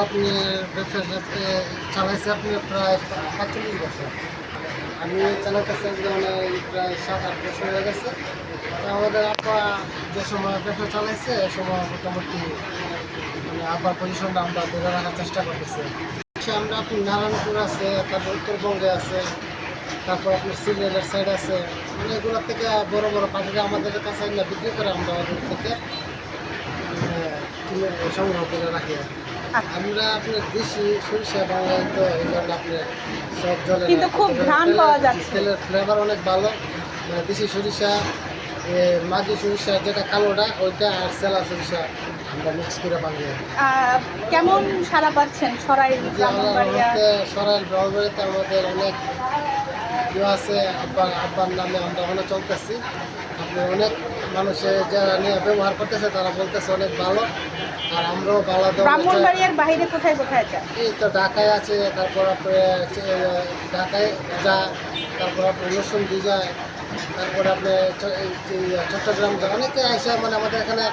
আপনি ব্যবসার সাথে চালাইছে আপনি প্রায় ৪৫ বছর। আমি চালাতেছি মানে প্রায় ৭-৮ বছর হয়ে গেছে। তো আমাদের আপা যে সময় ব্যবসা চালাইছে এ সময় মোটামুটি মানে আব্বার পজিশনটা আমরা ধরে রাখার চেষ্টা করতেছি। আমরা আপনি নারায়ণপুর আছে, তারপর উত্তরবঙ্গে আছে, তারপর আপনার সিলেটের সাইড আছে, মানে এগুলোর থেকে বড় বড় পাখিরা আমাদের কাছে এগুলো বিক্রি করে আমরা ওদের থেকে কিনে সংগ্রহ করে রাখি। আমরা আপনার দেশি সরিষা বাংলায় তো এই জন্য আপনার সব জলের কিন্তু খুব ঘ্রাণ পাওয়া যাচ্ছে। তেলের ফ্লেভার অনেক ভালো, মানে দেশি সরিষা, মাঝি সরিষা যেটা কালোটা ওইটা আর সেলা সরিষা আমরা মিক্স করে বানিয়ে। কেমন সারা পাচ্ছেন সরাই ব্রাহ্মণবাড়িয়া? সরাইল ব্রাহ্মণবাড়িয়াতে আমাদের অনেক ইয়ে আছে, আব্বার নামে আমরা ওখানে চলতেছি। আপনি অনেক মানুষে যারা নিয়ে ব্যবহার করতেছে তারা বলতেছে অনেক ভালো, আর আমরাও ভালো। ব্রাহ্মণবাড়িয়ার বাইরে কোথায় কোথায় যায়? এই তো ঢাকায় আছে, তারপর আপনার ঢাকায় যা, তারপর আপনার নরসিংদী যায়, তারপরে আপনার চট্টগ্রাম যায়, অনেকে আসে মানে আমাদের এখানে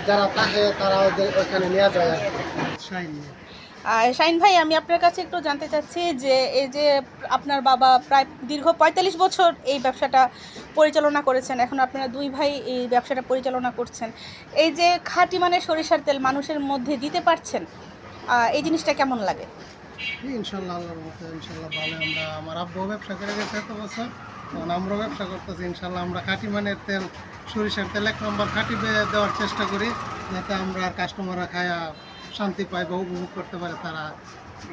যারা থাকে তারা ওদের ওইখানে নিয়ে যায় আর কি। শাহিন ভাই, আমি আপনার কাছে একটু জানতে চাচ্ছি যে এই যে আপনার বাবা প্রায় দীর্ঘ ৪৫ বছর এই ব্যবসাটা পরিচালনা করেছেন, এখন আপনারা দুই ভাই এই ব্যবসাটা পরিচালনা করছেন, এই যে খাঁটি মানের সরিষার তেল মানুষের মধ্যে দিতে পারছেন, এই জিনিসটা কেমন লাগে? ইনশাল্লাহ আল্লাহর মতো ইনশাল্লাহ ভালো। আমার আব্বুও ব্যবসা করে গেছে এত বছর, তখন আমরাও ব্যবসা করতেছি। ইনশাল্লাহ আমরা খাঁটি মানের তেল, সরিষার তেল ১ নম্বর খাঁটি দেওয়ার চেষ্টা করি, যাতে আমরা কাস্টমাররা খায়া শান্তি পায় বা উপভোগ করতে পারে তারা,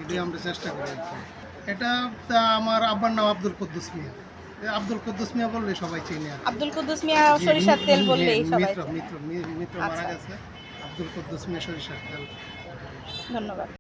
এটাই আমরা চেষ্টা করি। এটা আমার আব্বার নাম আব্দুল কুদ্দুস মিয়া। আব্দুল কুদ্দুস মিয়া বললেই সবাই চিনি। আব্দুল কুদ্দুস মিয়া সরিষার তেল বললেই সবাই। মিত্র মারা গেছে, আব্দুল কুদ্দুস মিয়া সরিষার তেল। ধন্যবাদ।